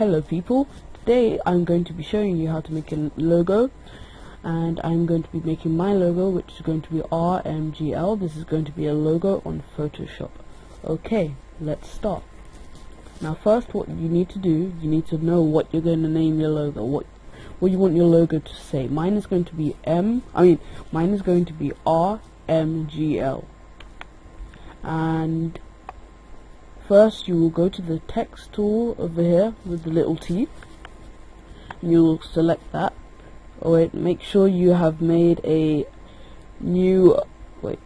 Hello people, today I'm going to be showing you how to make a logo, and I'm going to be making my logo, which is going to be R.M.G.L. This is going to be a logo on Photoshop. Okay, let's start. Now first, what you need to do, you need to know what you're going to name your logo, what you want your logo to say. Mine is going to be R.M.G.L. And first you will go to the text tool over here with the little T. You'll select that. Oh wait, make sure you have made a new, wait,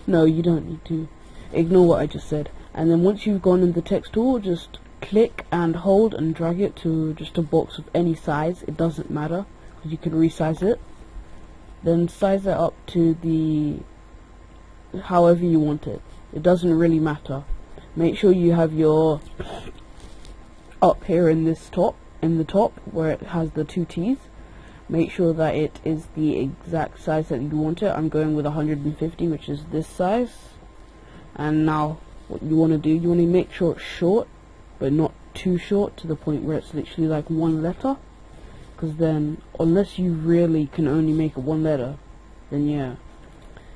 no, you don't need to, ignore what I just said. And then once you've gone in the text tool, just click and hold and drag it to just a box of any size. It doesn't matter, because you can resize it. Then size it up to the however you want it. It doesn't really matter. Make sure you have your up here in the top where it has the two T's. Make sure that it is the exact size that you want it. I'm going with 150, which is this size. And now what you want to do, you want to make sure it's short, but not too short to the point where it's literally like one letter, because then unless you really can only make it one letter, then yeah.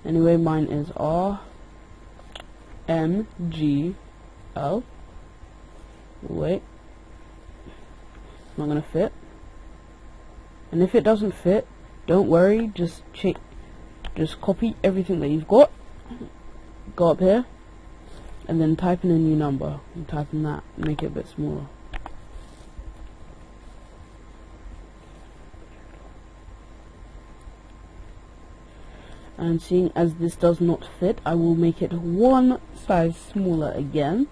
Anyway, mine is R.M.G.L. Wait, it's not gonna fit. And if it doesn't fit, don't worry, just copy everything that you've got, go up here, and then type in a new number, and type in that, make it a bit smaller. And seeing as this does not fit, I will make it one size smaller again.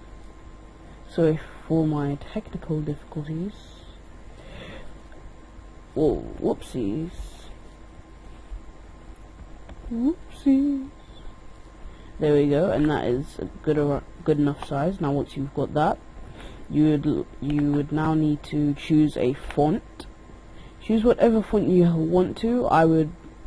So for my technical difficulties, whoa, whoopsies, there we go. And that is a good enough size. Now once you've got that, you would now need to choose a font. Choose whatever font you want to.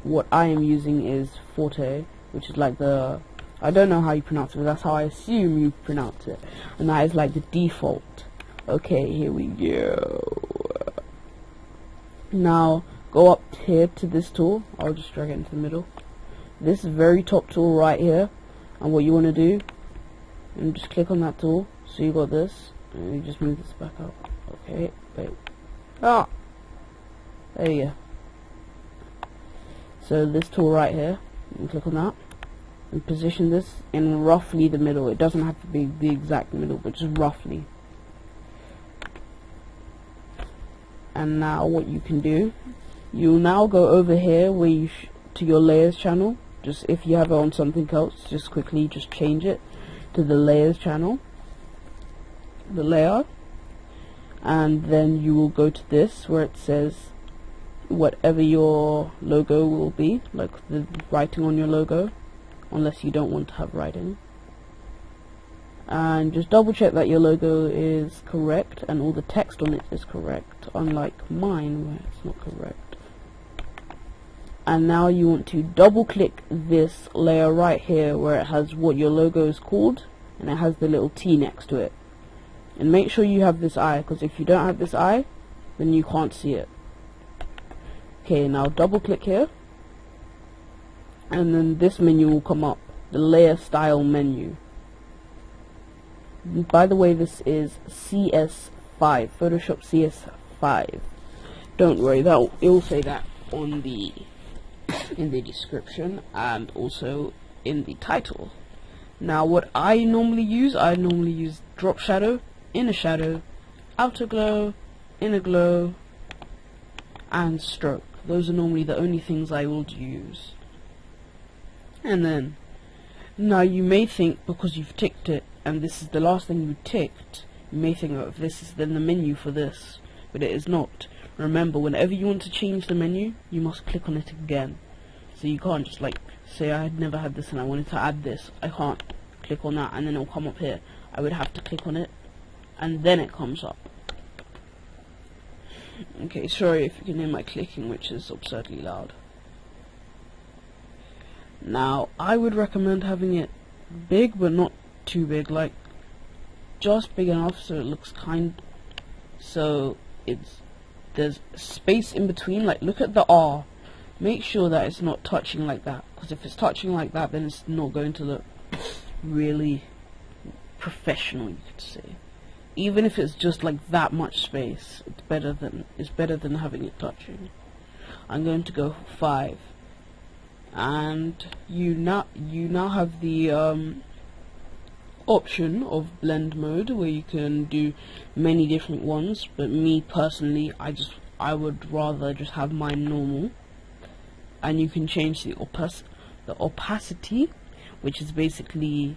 What I am using is Forte, which is like the, I don't know how you pronounce it, but that's how I assume you pronounce it, and that is like the default. Okay, here we go. Now go up here to this tool. I'll just drag it into the middle. This very top tool right here, and what you want to do, and just click on that tool. So you got this, and you just move this back up. Okay, wait. There you go. So this tool right here, you click on that and position this in roughly the middle. It doesn't have to be the exact middle, but just roughly. And now what you can do, you'll now go over here where you to your layers channel. Just if you have it on something else, just quickly just change it to the layers channel, the layer, and then you will go to this where it says whatever your logo will be, like the writing on your logo, unless you don't want to have writing. And just double check that your logo is correct and all the text on it is correct, unlike mine where it's not correct. And now you want to double click this layer right here where it has what your logo is called, and it has the little T next to it. And make sure you have this eye, because if you don't have this eye, then you can't see it. Okay, now double click here, and then this menu will come up, the layer style menu. By the way, this is CS5, Photoshop CS5. Don't worry, it will say that on in the description and also in the title. Now what I normally use drop shadow, inner shadow, outer glow, inner glow, and stroke. Those are normally the only things I will use. And then, now you may think, because you've ticked it, and this is the last thing you ticked, you may think, oh, if this is then the menu for this, but it is not. Remember, whenever you want to change the menu, you must click on it again. So you can't just like, say I had never had this and I wanted to add this, I can't click on that and then it will come up here. I would have to click on it, and then it comes up. Okay, sorry if you can hear my clicking, which is absurdly loud. Now, I would recommend having it big, but not too big, like just big enough so it looks there's space in between. Like, look at the R. Make sure that it's not touching like that, because if it's touching like that, then it's not going to look really professional, you could say. Even if it's just like that much space, it's better than having it touching. I'm going to go 5, and you now have the option of blend mode, where you can do many different ones, but me personally, I would rather just have mine normal. And you can change the opacity, which is basically,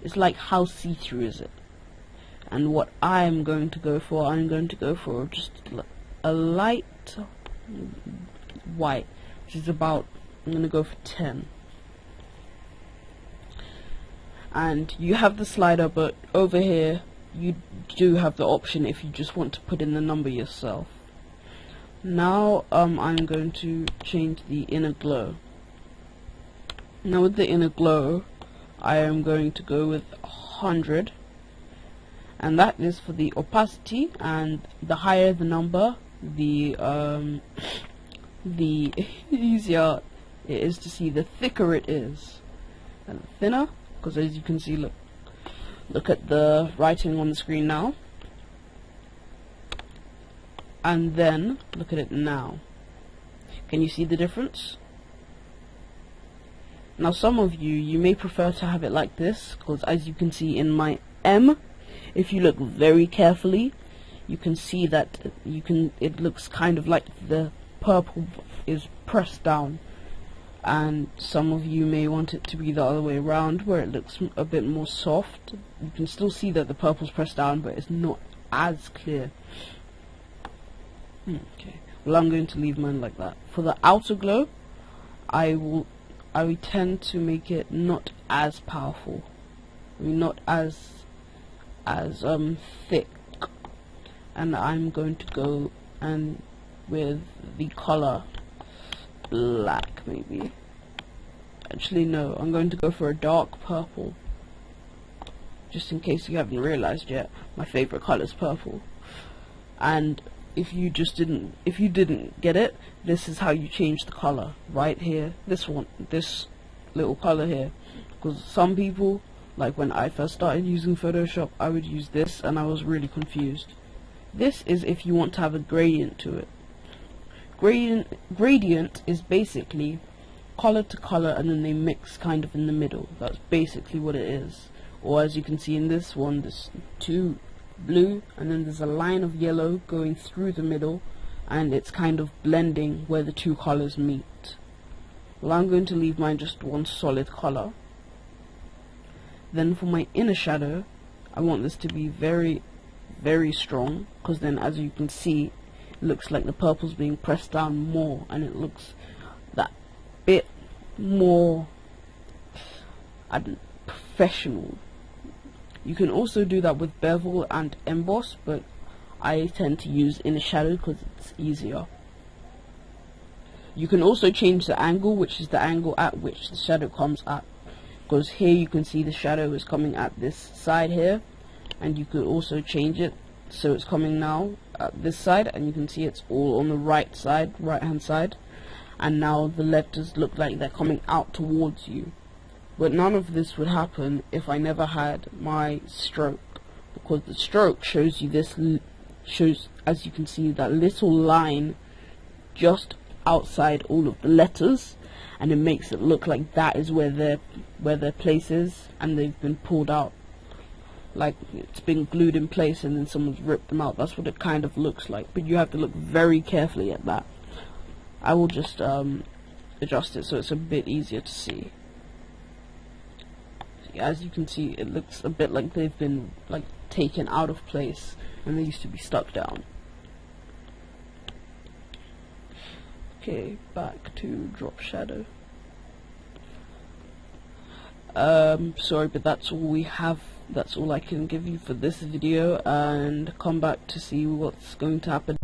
it's like how see-through is it. And what I'm going to go for, just a light white, which is about, I'm going to go for 10. And you have the slider, but over here you do have the option if you just want to put in the number yourself. Now I'm going to change the inner glow. Now with the inner glow, I am going to go with 100, and that is for the opacity, and the higher the number, the easier it is to see, the thicker it is, and the thinner, because as you can see, look at the writing on the screen now. And then look at it now. Can you see the difference? Now some of you may prefer to have it like this, because as you can see in my M, if you look very carefully, you can see that it looks kind of like the purple is pressed down. And some of you may want it to be the other way around, where it looks a bit more soft. You can still see that the purple's pressed down, but it's not as clear. Okay, well, I'm going to leave mine like that. For the outer glow, I will tend to make it not as powerful, not as thick, and I'm going to go with the color black, maybe. Actually no, I'm going to go for a dark purple, just in case you haven't realized yet. My favorite color is purple. And if you didn't get it, this is how you change the color right here. This little color here, because some people, like when I first started using Photoshop, I would use this and I was really confused. This is if you want to have a gradient to it. Gradient is basically color to color, and then they mix kind of in the middle. That's basically what it is. Or as you can see in this one, there's two blue, and then there's a line of yellow going through the middle, and it's kind of blending where the two colors meet. Well, I'm going to leave mine just one solid color. Then for my inner shadow, I want this to be very, very strong, because then as you can see, it looks like the purple's being pressed down more, and it looks that bit more professional. You can also do that with bevel and emboss, but I tend to use inner shadow because it's easier. You can also change the angle, which is the angle at which the shadow comes at, because here you can see the shadow is coming at this side here, and you could also change it so it's coming now at this side, and you can see it's all on the right hand side, and now the letters look like they're coming out towards you. But none of this would happen if I never had my stroke, because the stroke shows you as you can see, that little line just outside all of the letters, and it makes it look like that is where their place is, and they've been pulled out, like it's been glued in place and then someone's ripped them out. That's what it kind of looks like, but you have to look very carefully at that. I will just adjust it so it's a bit easier to see. As you can see, it looks a bit like they've been taken out of place and they used to be stuck down. Okay, back to drop shadow. Sorry, but that's all we have. That's all I can give you for this video, and come back to see what's going to happen.